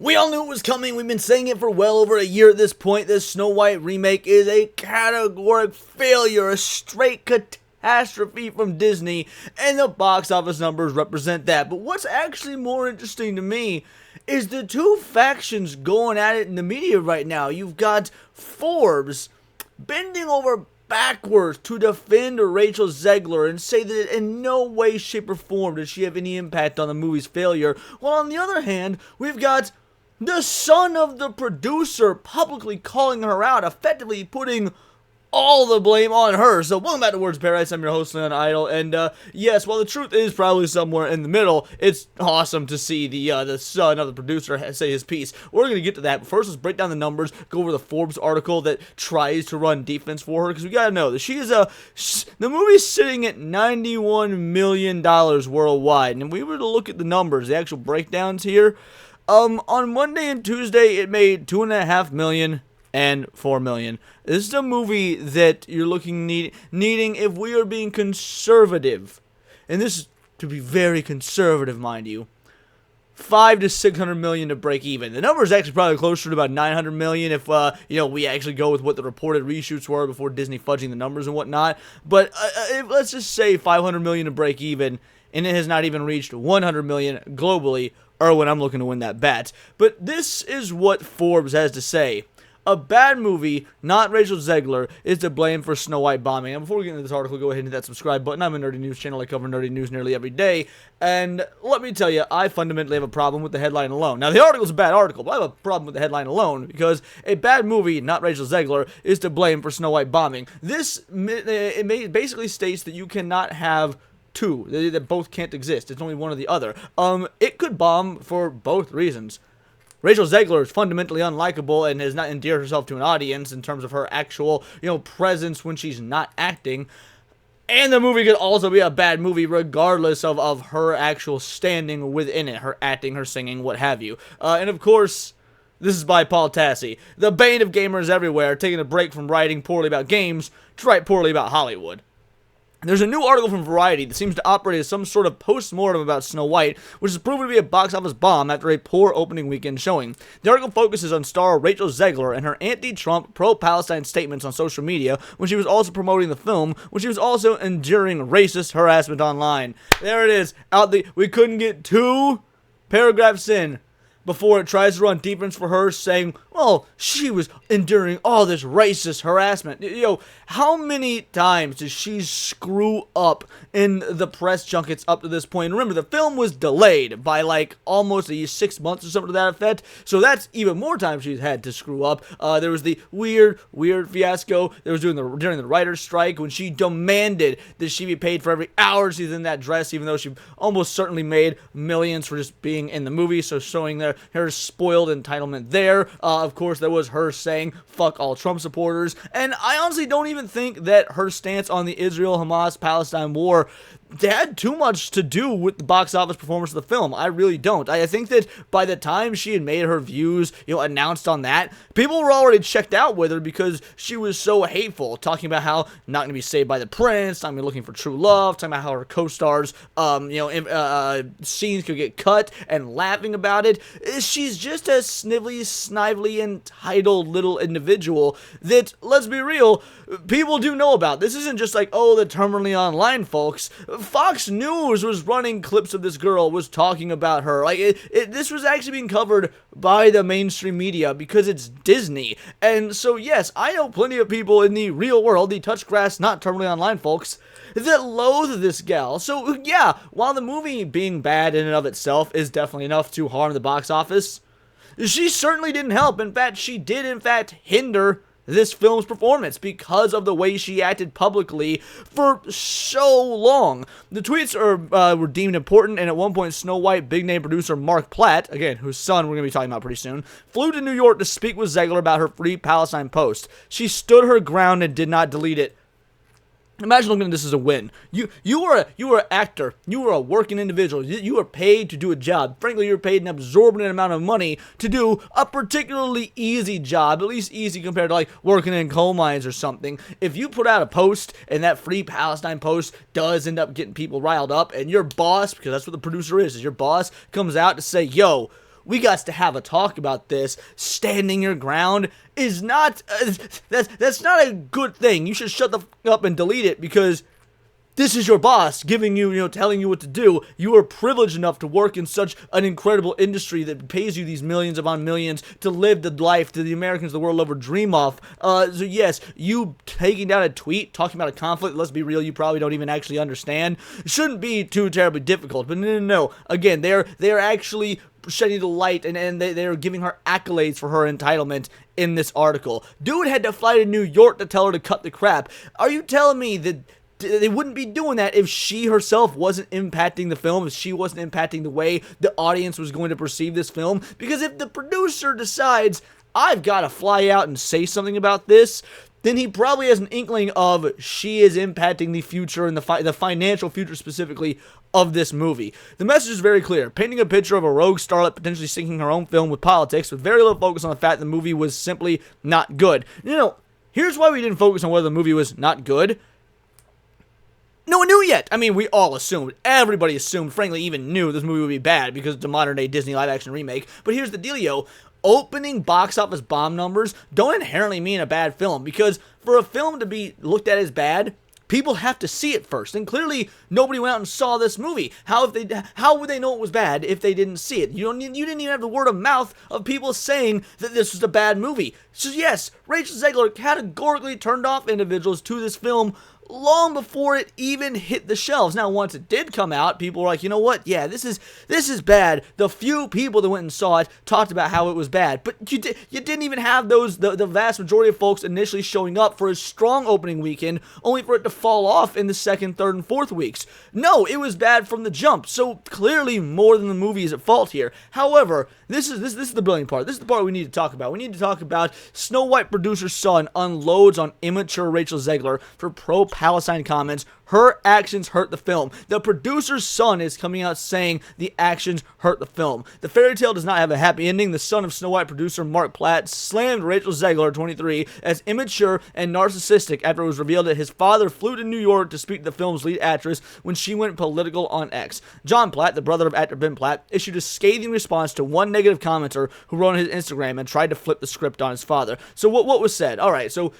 We all knew it was coming. We've been saying it for well over a year at this point. This Snow White remake is a categorical failure, a straight catastrophe from Disney, and the box office numbers represent that. But what's actually more interesting to me is the two factions going at it in the media right now. You've got Forbes bending over backwards to defend Rachel Zegler and say that in no way, shape, or form does she have any impact on the movie's failure. While on the other hand, we've got the son of the producer publicly calling her out, effectively putting all the blame on her. So welcome back to Words Paradise. I'm your host, Leon Idol, and yes, while the truth is probably somewhere in the middle, it's awesome to see the son of the producer say his piece. We're gonna get to that, but first let's break down the numbers, go over the Forbes article that tries to run defense for her, because we gotta know that she is the movie's sitting at $91 million worldwide, and if we were to look at the numbers, the actual breakdowns here, on Monday and Tuesday, it made $2.5 million and $4 million. This is a movie that you're needing if we are being conservative, and this is to be very conservative, mind you, $500 to $600 million to break even. The number is actually probably closer to about $900 million if we actually go with what the reported reshoots were before Disney fudging the numbers and whatnot. But let's just say $500 million to break even, and it has not even reached $100 million globally, or when I'm looking to win that bet. But this is what Forbes has to say. A bad movie, not Rachel Zegler, is to blame for Snow White bombing. And before we get into this article, go ahead and hit that subscribe button. I'm a nerdy news channel. I cover nerdy news nearly every day. And let me tell you, I fundamentally have a problem with the headline alone. Now, the article's a bad article, but I have a problem with the headline alone because a bad movie, not Rachel Zegler, is to blame for Snow White bombing. This basically states that you cannot have two, that both can't exist. It's only one or the other. It could bomb for both reasons. Rachel Zegler is fundamentally unlikable and has not endeared herself to an audience in terms of her actual, presence when she's not acting. And the movie could also be a bad movie regardless of her actual standing within it, her acting, her singing, what have you. And of course, this is by Paul Tassi, the bane of gamers everywhere, taking a break from writing poorly about games to write poorly about Hollywood. There's a new article from Variety that seems to operate as some sort of post-mortem about Snow White, which is proven to be a box office bomb after a poor opening weekend showing. The article focuses on star Rachel Zegler and her anti-Trump, pro-Palestine statements on social media when she was also promoting the film, when she was also enduring racist harassment online. There it is. We couldn't get two paragraphs in before it tries to run defense for her, saying, well, she was enduring all this racist harassment. How many times did she screw up in the press junkets up to this point? Remember, the film was delayed by almost 6 months or something to that effect, so that's even more times she's had to screw up. There was the weird fiasco that was during the writer's strike when she demanded that she be paid for every hour she's in that dress, even though she almost certainly made millions for just being in the movie, so showing her spoiled entitlement there. Of course, there was her saying, fuck all Trump supporters, and I honestly don't even think that her stance on the Israel-Hamas-Palestine war had too much to do with the box office performance of the film. I really don't. I think that by the time she had made her views, announced on that, people were already checked out with her because she was so hateful, talking about how not going to be saved by the prince, talking about looking for true love, talking about how her co-stars, scenes could get cut, and laughing about it. She's just a snively, entitled little individual that, let's be real, people do know about. This isn't just the terminally online folks. Fox News was running clips of this girl, was talking about her. This was actually being covered by the mainstream media because it's Disney. And so, yes, I know plenty of people in the real world, the touch grass, not terminally online folks, that loathe this gal. So, yeah, while the movie being bad in and of itself is definitely enough to harm the box office, she certainly didn't help. In fact, she did, hinder this film's performance because of the way she acted publicly for so long. The tweets were deemed important, and at one point, Snow White big-name producer Mark Platt, again, whose son we're going to be talking about pretty soon, flew to New York to speak with Zegler about her Free Palestine post. She stood her ground and did not delete it. Imagine looking at this as a win. You were an actor. You were a working individual. You were paid to do a job. Frankly, you were paid an exorbitant amount of money to do a particularly easy job, at least easy compared to working in coal mines or something. If you put out a post and that Free Palestine post does end up getting people riled up, and your boss, because that's what the producer is your boss, comes out to say, yo, we got to have a talk about this. Standing your ground is not, that's not a good thing. You should shut the f up and delete it, because this is your boss giving you, telling you what to do. You are privileged enough to work in such an incredible industry that pays you these millions upon millions to live the life that the Americans of the world over dream of. So yes, you taking down a tweet, talking about a conflict, let's be real, you probably don't even actually understand, shouldn't be too terribly difficult. But no. Again, they're actually shedding the light, and they're giving her accolades for her entitlement in this article. Dude had to fly to New York to tell her to cut the crap. Are you telling me that they wouldn't be doing that if she herself wasn't impacting the film, if she wasn't impacting the way the audience was going to perceive this film? Because if the producer decides, I've got to fly out and say something about this, then he probably has an inkling of she is impacting the future, and the financial future specifically of this movie. The message is very clear, painting a picture of a rogue starlet potentially sinking her own film with politics, with very little focus on the fact the movie was simply not good. Here's why we didn't focus on whether the movie was not good. No one knew yet. I mean, we all assumed. Everybody assumed, frankly, even knew this movie would be bad because it's a modern-day Disney live-action remake. But here's the dealio. Opening box office bomb numbers don't inherently mean a bad film, because for a film to be looked at as bad, people have to see it first. And clearly, nobody went out and saw this movie. How would they know it was bad if they didn't see it? You didn't even have the word of mouth of people saying that this was a bad movie. So yes, Rachel Zegler categorically turned off individuals to this film long before it even hit the shelves. Now, once it did come out, people were like, you know what? Yeah, this is bad. The few people that went and saw it talked about how it was bad. But you didn't even have the vast majority of folks initially showing up for a strong opening weekend, only for it to fall off in the second, third, and fourth weeks. No, it was bad from the jump. So clearly, more than the movie is at fault here. However, this is the brilliant part. This is the part we need to talk about. We need to talk about Snow White producer's son unloads on immature Rachel Zegler for pro-Palestine comments. Her actions hurt the film. The producer's son is coming out saying the actions hurt the film. The fairy tale does not have a happy ending. The son of Snow White producer Mark Platt slammed Rachel Zegler, 23, as immature and narcissistic after it was revealed that his father flew to New York to speak to the film's lead actress when she went political on X. John Platt, the brother of actor Ben Platt, issued a scathing response to one negative commenter who wrote on his Instagram and tried to flip the script on his father. So what was said? All right, so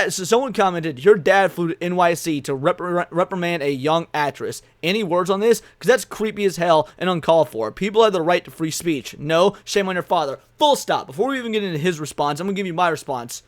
someone commented, your dad flew to NYC to reprimand a young actress. Any words on this? Because that's creepy as hell and uncalled for. People have the right to free speech. No, shame on your father. Full stop. Before we even get into his response, I'm going to give you my response.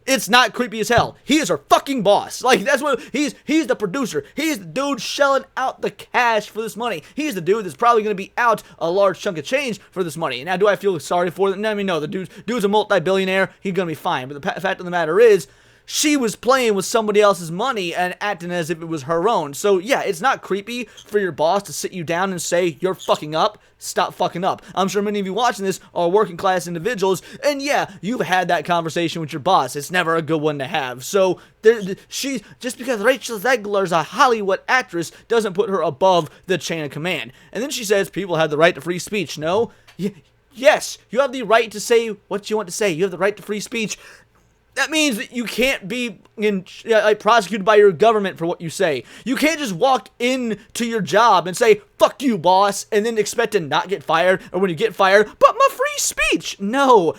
It's not creepy as hell. He is her fucking boss. Like, that's what, he's the producer. He's the dude shelling out the cash for this money. He's the dude that's probably going to be out a large chunk of change for this money. Now, do I feel sorry for them? I mean, no, the dude's a multi-billionaire. He's going to be fine. But the fact of the matter is, she was playing with somebody else's money and acting as if it was her own. So, yeah, it's not creepy for your boss to sit you down and say, you're fucking up. Stop fucking up. I'm sure many of you watching this are working class individuals, and yeah, you've had that conversation with your boss. It's never a good one to have. So, just because Rachel Zegler's a Hollywood actress doesn't put her above the chain of command. And then she says people have the right to free speech. No? Yes, you have the right to say what you want to say. You have the right to free speech. That means that you can't be prosecuted by your government for what you say. You can't just walk into your job and say, fuck you, boss, and then expect to not get fired, or when you get fired, but my free speech. No.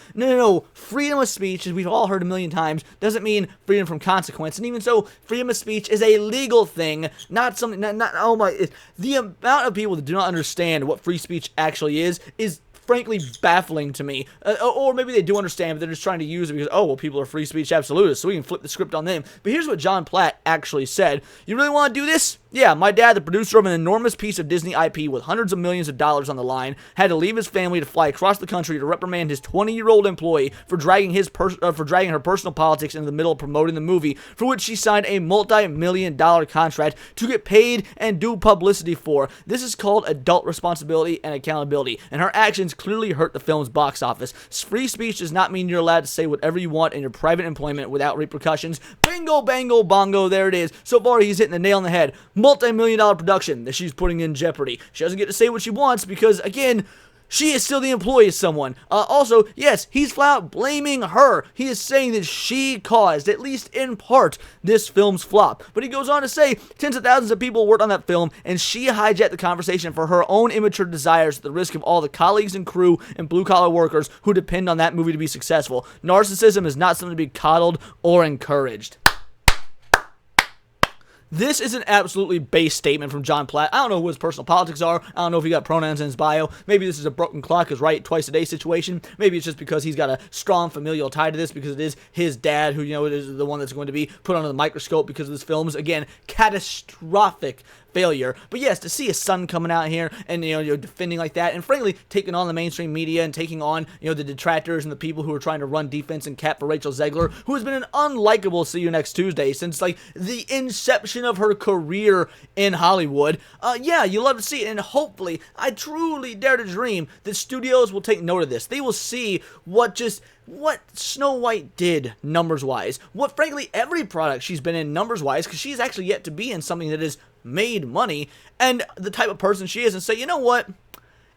Freedom of speech, as we've all heard a million times, doesn't mean freedom from consequence. And even so, freedom of speech is a legal thing, not something, the amount of people that do not understand what free speech actually is frankly baffling to me. Or maybe they do understand, but they're just trying to use it because, oh, well, people are free speech absolutists, so we can flip the script on them. But here's what John Platt actually said. You really want to do this? Yeah, my dad, the producer of an enormous piece of Disney IP with hundreds of millions of dollars on the line, had to leave his family to fly across the country to reprimand his 20-year-old employee for dragging her personal politics into the middle of promoting the movie, for which she signed a multi-million-dollar contract to get paid and do publicity for. This is called adult responsibility and accountability, and her actions clearly hurt the film's box office. Free speech does not mean you're allowed to say whatever you want in your private employment without repercussions. Bingo, bango, bongo, there it is. So far, he's hitting the nail on the head. Multi-million-dollar production that she's putting in jeopardy. She doesn't get to say what she wants because, again, she is still the employee of someone. Also, yes, he's flat out blaming her. He is saying that she caused, at least in part, this film's flop. But he goes on to say, tens of thousands of people worked on that film, and she hijacked the conversation for her own immature desires at the risk of all the colleagues and crew and blue-collar workers who depend on that movie to be successful. Narcissism is not something to be coddled or encouraged. This is an absolutely base statement from John Platt. I don't know who his personal politics are. I don't know if he got pronouns in his bio. Maybe this is a broken clock is right twice a day situation. Maybe it's just because he's got a strong familial tie to this because it is his dad who, is the one that's going to be put under the microscope because of this film's, again, catastrophic failure. But yes, to see his son coming out here and defending like that, and frankly taking on the mainstream media and taking on the detractors and the people who are trying to run defense and cap for Rachel Zegler, who has been an unlikable See You Next Tuesday since like the inception of her career in Hollywood. Yeah, you love to see it, and hopefully, I truly dare to dream that studios will take note of this. They will see what Snow White did numbers-wise, what frankly every product she's been in numbers-wise, because she's actually yet to be in something that has made money, and the type of person she is, and say, you know what?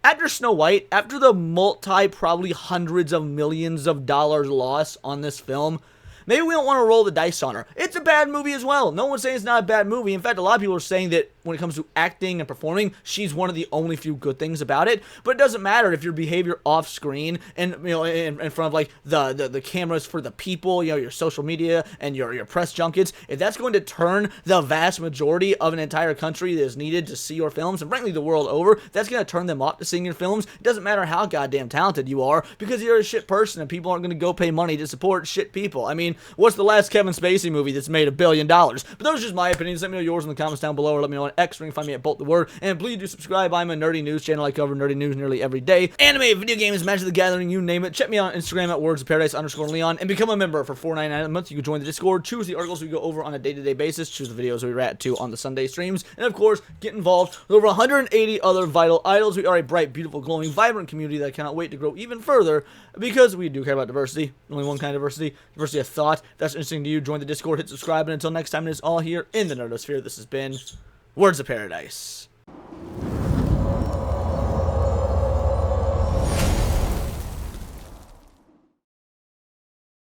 After Snow White, after the probably hundreds of millions of dollars loss on this film, maybe we don't want to roll the dice on her. It's a bad movie as well. No one's saying it's not a bad movie. In fact, a lot of people are saying that when it comes to acting and performing, she's one of the only few good things about it. But it doesn't matter if your behavior off screen and in front of like the cameras for the people, your social media and your press junkets. If that's going to turn the vast majority of an entire country that is needed to see your films, and frankly the world over, that's going to turn them off to seeing your films. It doesn't matter how goddamn talented you are, because you're a shit person and people aren't going to go pay money to support shit people. I mean, what's the last Kevin Spacey movie that's made $1 billion? But those are just my opinions. Let me know yours in the comments down below, or let me know on X, or you can find me at Bolt the Word. And please do subscribe. I'm a nerdy news channel. I cover nerdy news nearly every day. Anime, video games, Magic the Gathering, you name it. Check me out on Instagram at wordsofparadise_Leon and become a member for $4.99 a month. You can join the Discord, choose the articles we go over on a day-to-day basis, choose the videos we react to on the Sunday streams, and of course, get involved with over 180 other vital idols. We are a bright, beautiful, glowing, vibrant community that I cannot wait to grow even further because we do care about diversity. Only one kind of diversity of thought. If that's interesting to you, join the Discord, hit subscribe, and until next time, it is all here in the Nerdosphere. This has been Words of Paradise.